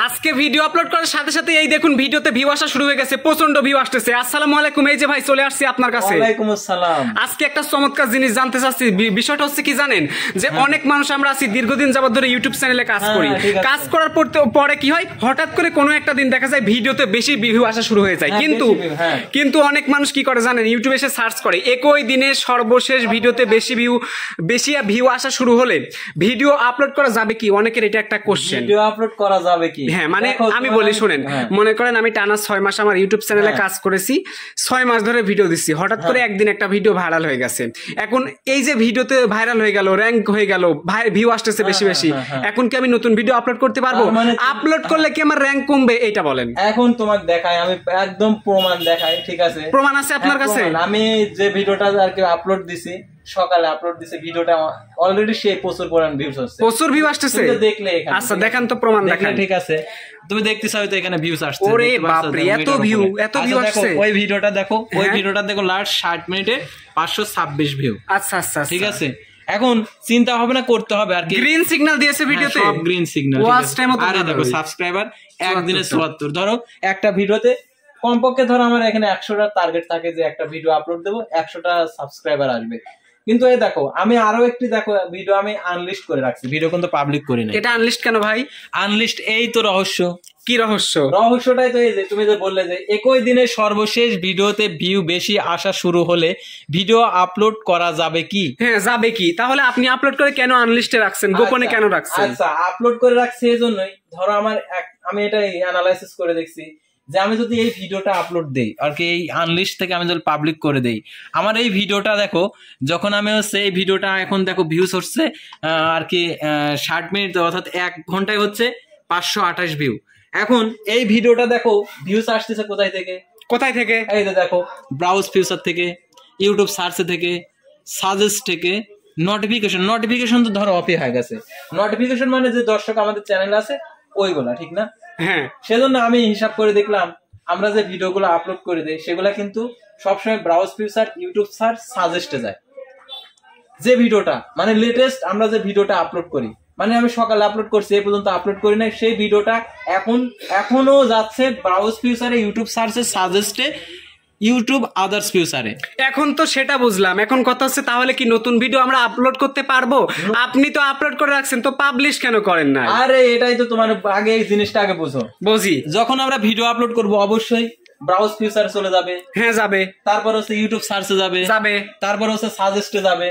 আজকে video upload করার সাথে সাথে এই দেখুন ভিডিওতে ভিউ আসা শুরু হয়ে গেছে, প্রচন্ড ভিউ আসতেছে। আসসালামু আলাইকুম, এই যে ভাই চলে আসছি আপনার কাছে। ওয়ালাইকুম আসসালাম। আজকে একটা চমৎকার জিনিস জানতে চাচ্ছি। বিষয়টা হচ্ছে কি জানেন, যে অনেক মানুষ আমরা আছি দীর্ঘদিন যাবত ধরে ইউটিউব চ্যানেলে কাজ করি। কাজ করার পরে কি হয়, হঠাৎ করে কোনো একটা দিন দেখা যায় ভিডিওতে বেশি ভিউ আসা শুরু হয়ে যায়। কিন্তু অনেক মানুষ কি করে জানেন, ইউটিউবে এসে সার্চ করে একই দিনে সর্বশেষ ভিডিওতে বেশি ভিউ আসা শুরু হলে ভিডিও আপলোড করা যাবে কি? অনেকের এটা একটা কোশ্চেন। ভিডিও আপলোড করা যাবে কি? হ্যাঁ, মানে আমি বলি শুনেন, মনে করেন আমি টানা 6 মাস আমার ইউটিউব চ্যানেলে কাজ করেছি, 6 মাস ধরে ভিডিও দিচ্ছি, হঠাৎ করে একদিন একটা ভিডিও ভাইরাল হয়ে গেছে। এখন এই যে ভিডিওতে ভাইরাল হয়ে গেল, র্যাঙ্ক হয়ে গেল, ভিউ আসতেছে বেশি বেশি, এখন কি আমি নতুন ভিডিও আপলোড করতে পারবো? আপলোড করলে কি আমার র্যাঙ্ক কমবে? এটা বলেন। এখন তোমাকে দেখাই, আমি একদম প্রমাণ দেখাই, ঠিক আছে? প্রমাণ আছে আপনার কাছে? আমি যে ভিডিওটা আর কি আপলোড দিছি, সকালে আপলোড দিছে, ভিডিওটা অলরেডি সেই প্রচুর পরিমাণ ভিউজ হচ্ছে, প্রচুর ভিউ আসতেছে। দেখলে এখানে আচ্ছা দেখান তো, প্রমাণ দেখান। ঠিক আছে, তুমি দেখতেছ হয়তো এখানে ভিউজ আসছে। ওরে বাপ রে, এত ভিউ আসছে। ওই ভিডিওটা দেখো, ওই ভিডিওটা দেখো, লাস্ট 60 মিনিটে 526 ভিউ। আচ্ছা আচ্ছা, ঠিক আছে। এখন চিন্তা হবে না, করতে হবে আর কি। গ্রিন সিগন্যাল দিয়েছে ভিডিওতে, সব গ্রিন সিগন্যাল। ওয়াচ টাইমও তো দেখো সাবস্ক্রাইবার একদিনে 74। ধরো একটা ভিডিওতে কমপক্ষে ধরো আমার এখানে 100টা টার্গেট থাকে যে একটা ভিডিও আপলোড দেবো, 100টা সাবস্ক্রাইবার আসবে। কিন্তু এই দেখো, আমি আরো একটি দেখো ভিডিও আমি আনলিস্ট করে রাখছি, ভিডিও কিন্তু পাবলিক করি না। এটা আনলিস্ট কেন ভাই? আনলিস্ট এই তো রহস্য। কি রহস্য? রহস্যটাই তো এই যে তুমি যে বললে যে একই দিনে সর্বশেষ ভিডিওতে ভিউ বেশি আসা শুরু হলে ভিডিও আপলোড করা যাবে কি? হ্যাঁ যাবে কি। তাহলে আপনি আপলোড করে কেন আনলিস্টে রাখছেন, গোপনে কেন রাখছেন? আচ্ছা, আপলোড করে রাখছি এই জন্যই, ধরো আমি এটা অ্যানালাইসিস করে দেখছি যে আমি যদি এই ভিডিওটা আপলোড দেই আর কি, এই আনলিস্ট থেকে আমি যদি পাবলিক করে দেই, আমার এই ভিডিওটা দেখো, যখন আমি হচ্ছে এই ভিডিওটা এখন দেখো ভিউজ হচ্ছে আর কি 60 মিনিট, অর্থাৎ 1 ঘন্টায় হচ্ছে 528 ভিউ। এখন এই ভিডিওটা দেখো ভিউজ আসতেছে কোথায় থেকে? এই যে দেখো, ব্রাউজ ফিউচার থেকে, ইউটিউব সার্চ থেকে, সাজেস্ট থেকে, নোটিফিকেশন তো ধরো অফই হয়ে গেছে। নোটিফিকেশন মানে যে দর্শক আমাদের চ্যানেল আছে ওইগুলা, ঠিক না? হ্যাঁ, সেজন্য আমি হিসাব করে দেখলাম আমরা যে ভিডিওগুলো আপলোড করে দেই সেগুলা কিন্তু সবসময় ব্রাউজ ফিউচার, ইউটিউব সার্চ, সাজেস্টে যায়। যে ভিডিওটা মানে লেটেস্ট আমরা যে ভিডিওটা আপলোড করি, মানে আমি সকালে আপলোড করছি, এই পর্যন্ত আপলোড করি নাই, সেই ভিডিওটা এখনো যাচ্ছে ব্রাউজ ফিউচারে, ইউটিউব সার্চে, সাজেস্টে, ইউটিউব আদার্স ফিউচারে। এখন তো সেটা বুঝলাম। এখন কথা হচ্ছে তাহলে কি নতুন ভিডিও আমরা আপলোড করতে পারবো? আপনি তো আপলোড করে রাখছেন, তো পাবলিশ কেন করেন না? আরে এটাই তো তোমার আগে এই জিনিসটা আগে বুঝি। যখন আমরা ভিডিও আপলোড করব অবশ্যই ব্রাউজ ফিউচার চলে যাবে। হ্যাঁ যাবে। তারপর হচ্ছে ইউটিউব সার্চে যাবে। তারপর হচ্ছে সাজেস্টে যাবে।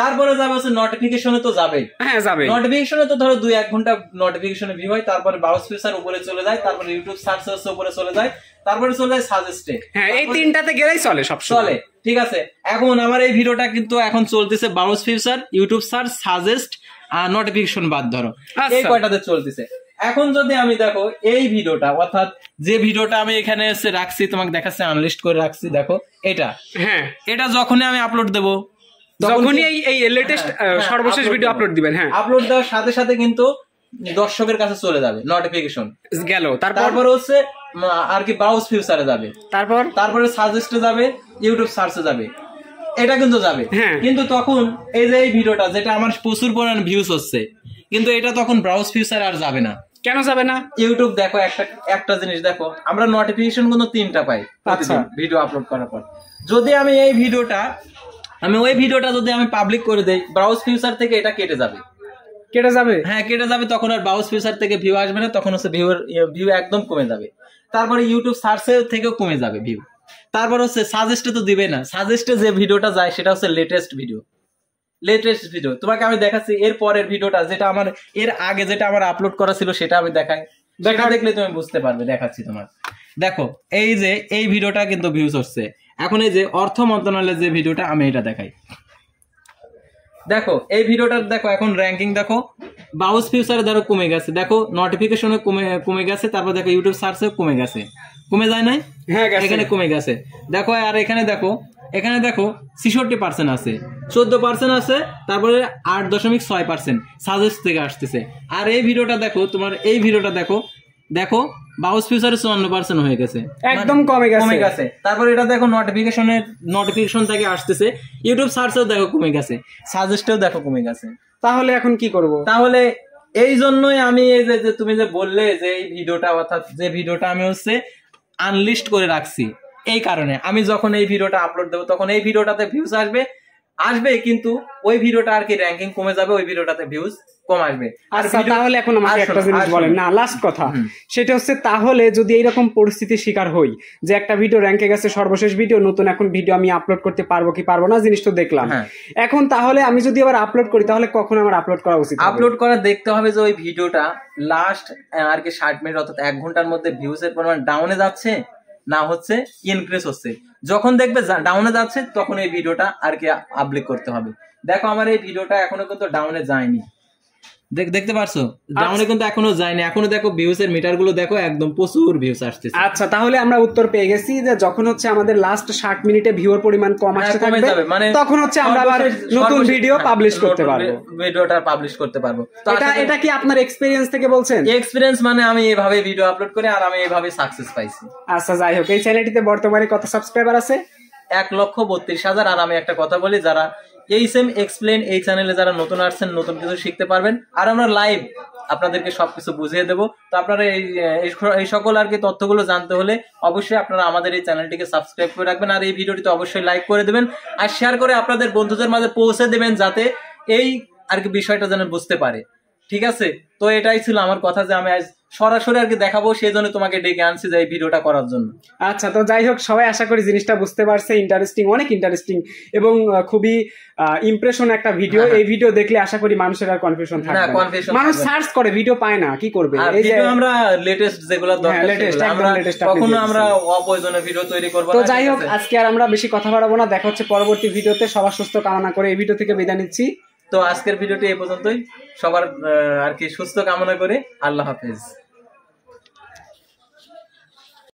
তারপরে যাবে হচ্ছে নোটিফিকেশনে, তো যাবে। হ্যাঁ যাবে। নোটিফিকেশনে তো ধরো 2-1 ঘন্টা নোটিফিকেশনে ভিউ হয়, তারপরে ব্রাউজ ফিউচার উপরে চলে যায়, তারপরে ইউটিউব সার্চ হচ্ছে উপরে চলে যায়, তারপরে চলে যায় সাজেস্টে। হ্যাঁ, এই তিনটাতে গেলেই চলে, সব চলে। ঠিক আছে, এখন আমার এই ভিডিওটা কিন্তু এখন চলতেছে browse feature, YouTube search, suggest আর নোটিফিকেশন বাদ ধরো, এই কয়টাতে চলতেছে। এখন যদি আমি দেখো এই ভিডিওটা, অর্থাৎ যে ভিডিওটা আমি এখানে এসে রাখছি, তোমাকে দেখাচ্ছে আনলিস্ট করে রাখছি, দেখো এটা। হ্যাঁ, এটা যখনই আমি আপলোড দেবো, যখনই এই লেটেস্ট সর্বশেষ ভিডিও আপলোড দিবেন, হ্যাঁ, আপলোড দেওয়ার সাথে সাথে কিন্তু দর্শকের কাছে চলে যাবে নোটিফিকেশন গেল। তারপর হচ্ছে আর কি ব্রাউজ ফিউচারে যাবে, তারপরে সাজেস্টে যাবে, ইউটিউব সার্চে যাবে, এটা কিন্তু যাবে। কিন্তু তখন এই যে এই ভিডিওটা যেটা আমার প্রচুর পরিমাণ ভিউজ হচ্ছে, কিন্তু এটা তখন ব্রাউজ ফিউচার আর যাবে না। কেন যাবে না? ইউটিউব দেখো, একটা জিনিস দেখো, আমরা নোটিফিকেশন কিন্তু 3টা পাই ভিডিও আপলোড করার পর। যদি আমি ওই ভিডিওটা যদি আমি পাবলিক করে দেই, ব্রাউজ ফিউচার থেকে এটা কেটে যাবে। হ্যাঁ, কেটে যাবে। তখন আর ব্রাউজ ফিউচার থেকে ভিউ আসবে না, তখন হচ্ছে ভিউ একদম কমে যাবে। তারপরে ইউটিউব সার্চের থেকেও কমে যাবে ভিউ। তারপর হচ্ছে সাজেস্টে তো দিবে না, সাজেস্টে যে ভিডিওটা যায় সেটা হচ্ছে লেটেস্ট ভিডিও। তোমাকে আমি দেখাচ্ছি এর পরের ভিডিওটা, যেটা আমার এর আগে যেটা আমার আপলোড করা ছিল সেটা আমি দেখলে তুমি বুঝতে পারবে। দেখাচ্ছি তোমার, দেখো এই যে এই ভিডিওটা কিন্তু ভিউজ হচ্ছে। এখন এই যে অর্থ মন্ত্রণালয়ের যে ভিডিওটা, আমি এটা দেখাই। দেখো এই ভিডিওটার দেখো এখন র্যাঙ্কিং দেখো, ব্রাউজ ফিউচারে ধরো কমে গেছে, দেখো নোটিফিকেশনে কমে গেছে, তারপর দেখো ইউটিউব সার্চে কমে গেছে, কমে যায় নাই? হ্যাঁ, এখানে কমে গেছে। দেখো আর এখানে দেখো 66% আছে, 14% আছে, তারপরে 8.6% সাজেস্ট থেকে আসতেছে। আর এই ভিডিওটা দেখো, তোমার এই ভিডিওটা দেখো ব্রাউজ ফিউচারে 54% হয়ে গেছে, একদম কমে গেছে। তারপর এটা দেখো নোটিফিকেশন থেকে আসতেছে, ইউটিউব সার্চেও দেখো কমে গেছে, সাজেস্টেও দেখো কমে গেছে। তাহলে এখন কি করব? তাহলে এই জন্যই আমি এই যে তুমি যে বললে যে এই ভিডিওটা, অর্থাৎ যে ভিডিওটা আমি হচ্ছে আনলিস্ট করে রাখছি, এই কারণে আমি যখন এই ভিডিওটা আপলোড দেবো তখন এই ভিডিওটাতে ভিউজ আসবে কিন্তু ওই ভিডিওটা আর কি র্যাঙ্কিং কমে যাবে, ওই ভিডিওটাতে ভিউজ কম আসবে। আচ্ছা তাহলে এখন আমাকে একটা জিনিস বলেন না, লাস্ট কথা, সেটা হচ্ছে তাহলে যদি এইরকম পরিস্থিতির শিকার হই যে একটা ভিডিও র্যাঙ্কে গেছে, সর্বশেষ ভিডিও, নতুন এখন ভিডিও আমি আপলোড করতে পারবো কি পারবো না জিনিস তো দেখলাম, এখন তাহলে আমি যদি আবার আপলোড করি তাহলে কখন আমার আপলোড করা উচিত? আপলোড করা দেখতে হবে যে ওই ভিডিওটা লাস্ট আর কি 60 মিনিট অর্থাৎ 1 ঘন্টার মধ্যে ভিউজের পরিমাণ ডাউনে যাচ্ছে না হচ্ছে ইনক্রিজ হচ্ছে। যখন দেখবে ডাউনে যাচ্ছে তখন এই ভিডিওটা আর কি আপলোড করতে হবে। দেখো আমার এই ভিডিওটা এখনো কিন্তু ডাউনে যায়নি, দেখতে পারছো ডাউনে কিন্তু এখনো যায়নি, এখনো দেখো ভিউজ এর মিটার গুলো দেখো একদম প্রচুর ভিউজ আসছে। আচ্ছা তাহলে আমরা উত্তর পেয়ে গেছি যে যখন হচ্ছে আমাদের লাস্ট 60 মিনিটে ভিউর পরিমাণ কম আসতে থাকবে মানে তখন হচ্ছে আমরা আবার নতুন ভিডিও পাবলিশ করতে পারবো, ভিডিওটা পাবলিশ করতে পারবো। তো এটা কি আপনার এক্সপেরিয়েন্স থেকে বলছেন? এক্সপেরিয়েন্স মানে আমি এইভাবে ভিডিও আপলোড করে আর আমি এইভাবে সাকসেস পাইছি। আচ্ছা যাই হোক, এই চ্যানেলটিতে বর্তমানে কত সাবস্ক্রাইবার আছে? 1,32,000। আর আমি একটা কথা বলি, যারা এই সেম এক্সপ্লেন এই চ্যানেলে যারা নতুন আসছেন নতুন কিছু শিখতে পারবেন, আর আমরা লাইভ আপনাদেরকে সবকিছু বুঝিয়ে দেবো। তো আপনারা এই সকল আর কি তথ্যগুলো জানতে হলে অবশ্যই আপনারা আমাদের এই চ্যানেলটিকে সাবস্ক্রাইব করে রাখবেন, আর এই ভিডিওটিতে অবশ্যই লাইক করে দেবেন আর শেয়ার করে আপনাদের বন্ধুদের মাঝে পৌঁছে দেবেন যাতে এই আর কি বিষয়টা যেন বুঝতে পারে। ঠিক আছে, তো এটাই ছিল আমার কথা যে আমি আজ সরাসরি আর কি দেখাবো, সেই জন্য তোমাকে ডেকে আনছি যে এই ভিডিওটা করার জন্য। আচ্ছা তো যাই হোক, সবাই আশা করি জিনিসটা বুঝতে পারছে, ইন্টারেস্টিং, অনেক ইন্টারেস্টিং এবং খুবই ইমপ্রেশন একটা ভিডিও। এই ভিডিও দেখলে আশা করি মানুষের আর কনফিউশন থাকবে না, মানুষ সার্চ করে ভিডিও পায় না, কি করবে? এই যে আমরা লেটেস্ট যেগুলো দরকার কখনো আমরা অপ্রয়োজনীয় ভিডিও তৈরি করব না। তো যাই হোক, আজকে আর আমরা বেশি কথা বাড়াবো না, দেখা হচ্ছে পরবর্তী ভিডিওতে। সবার সুস্থ কামনা করে এই ভিডিও থেকে বিদায় নিচ্ছি। তো আজকের ভিডিওটি এই পর্যন্তই, সবার আর কি সুস্থ কামনা করে আল্লাহ হাফেজ।